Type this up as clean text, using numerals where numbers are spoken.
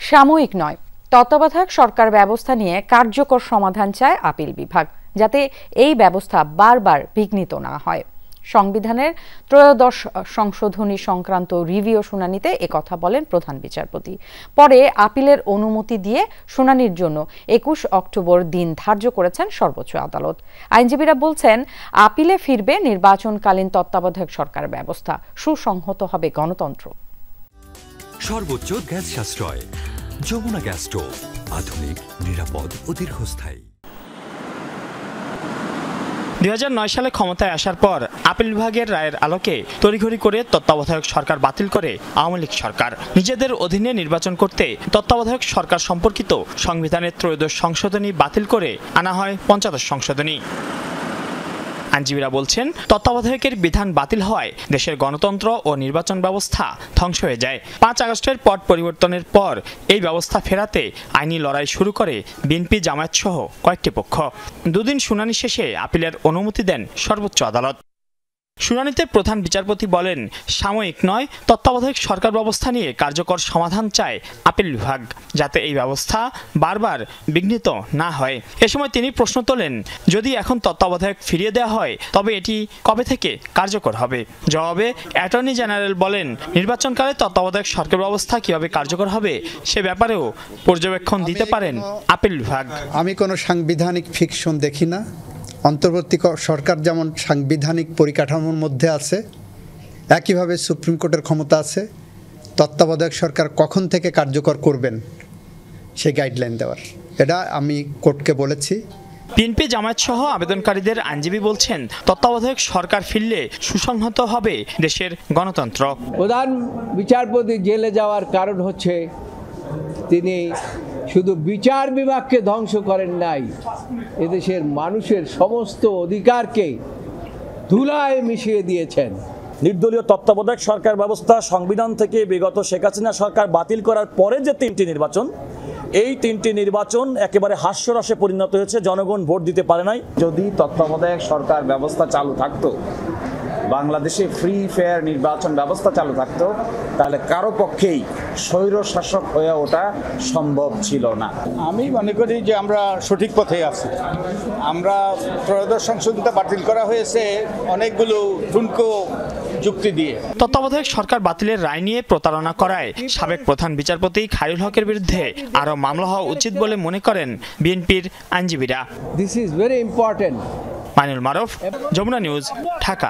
সাময়িক নয়, তত্ত্বাবধায়ক সরকার ব্যবস্থা নিয়ে কার্যকর সমাধান চায় আপিল বিভাগ, যাতে এই ব্যবস্থা বারবার বিঘ্নিত না হয়। সংবিধানের 'ত্রয়োদশ সংশোধনী সংক্রান্ত রিভিউ শুনানিতে একথা বলেন প্রধান বিচারপতি। পরে আপিলের অনুমতি দিয়ে শুনানির জন্য ২১ অক্টোবর দিন ধার্য করেছেন সর্বোচ্চ আদালত। আইনজীবীরা বলছেন, আপিলে ফিরবে নির্বাচনকালীন তত্ত্বাবধায়ক সরকার ব্যবস্থা, সুসংহত হবে গণতন্ত্র। সর্বোচ্চ গ্যাস সাশ্রয়, যমুনা গ্যাস স্টোভ, আধুনিক, নিরাপদ ও দীর্ঘস্থায়ী। ২০০৯ সালে ক্ষমতায় আসার পর আপিল বিভাগের রায়ের আলোকে তড়িঘড়ি করে তত্ত্বাবধায়ক সরকার বাতিল করে আওয়ামী লীগ সরকার। নিজেদের অধীনে নির্বাচন করতে তত্ত্বাবধায়ক সরকার সম্পর্কিত সংবিধানের 'ত্রয়োদশ সংশোধনী বাতিল করে আনা হয় ৫৫ সংশোধনী। আইনজীবীরা বলছেন, তত্ত্বাবধায়কের বিধান বাতিল হওয়ায় দেশের গণতন্ত্র ও নির্বাচন ব্যবস্থা ধ্বংস হয়ে যায়। ৫ আগস্টের পট পরিবর্তনের পর এই ব্যবস্থা ফেরাতে আইনি লড়াই শুরু করে বিএনপি, জামায়াত সহ কয়েকটি পক্ষ। দুদিন শুনানি শেষে আপিলের অনুমতি দেন সর্বোচ্চ আদালত। শুনানিতে প্রধান বিচারপতি বলেন, সাময়িক নয়, তত্ত্বাবধায়ক সরকার ব্যবস্থা নিয়ে কার্যকর সমাধান চায় আপিল বিভাগ, যাতে এই ব্যবস্থা বারবার বিঘ্নিত না হয়। এ সময় তিনি প্রশ্ন তোলেন, যদি এখন তত্ত্বাবধায়ক ফিরিয়ে দেওয়া হয় তবে এটি কবে থেকে কার্যকর হবে? জবাবে অ্যাটর্নি জেনারেল বলেন, নির্বাচনকালে তত্ত্বাবধায়ক সরকার ব্যবস্থা কিভাবে কার্যকর হবে সে ব্যাপারেও পর্যবেক্ষণ দিতে পারেন আপিল বিভাগ। আমি কোনো সাংবিধানিক ফিকশন দেখি না। অন্তর্বর্তী সরকার যেমন সাংবিধানিক পরিকাঠামোর মধ্যে আছে, একইভাবে সুপ্রিম কোর্টের ক্ষমতা আছে তত্ত্বাবধায়ক সরকার কখন থেকে কার্যকর করবেন সেই গাইডলাইন দেওয়ার। এটা আমি কোর্টকে বলেছি। বিএনপি, জামায়াত সহ আবেদনকারীদের আইনজীবী বলছেন, তত্ত্বাবধায়ক সরকার ফিরলে সুসংহত হবে দেশের গণতন্ত্র। প্রধান বিচারপতি জেলে যাওয়ার কারণ হচ্ছে তিনি শুধু বিচার বিভাগকে ধ্বংস করেন নাই, এদেশের মানুষের সমস্ত অধিকারকে ধুলায় মিশিয়ে দিয়েছেন। নির্দলীয় তত্ত্বাবধায়ক সরকার ব্যবস্থা সংবিধান থেকে বিগত শেখ হাসিনা সরকার বাতিল করার পরে যে 3টি নির্বাচন, এই 3টি নির্বাচন একেবারে হাস্যরসে পরিণত হয়েছে। জনগণ ভোট দিতে পারে নাই। যদি তত্ত্বাবধায়ক সরকার ব্যবস্থা চালু থাকতো, বাংলাদেশে ফ্রি ফেয়ার নির্বাচন ব্যবস্থা চালু থাকতো, তাহলে কারো পক্ষেই স্বৈর শাসক হয়ে ওঠা সম্ভব ছিল না। আমি মনে করি যে আমরা সঠিক পথে আছি। আমরা ত্রয়োদশ সংশোধনীটা বাতিল করা হয়েছে অনেকগুলো ঠুনকো যুক্তি দিয়ে। তত্ত্বাবধায়ক সরকার বাতিলের রায় নিয়ে প্রতারণা করায় সাবেক প্রধান বিচারপতি খায়রুল হকের বিরুদ্ধে আরও মামলা হওয়া উচিত বলে মনে করেন বিএনপির আইনজীবীরা। This is very important. Mainul Maruf, Jamuna news, Dhaka.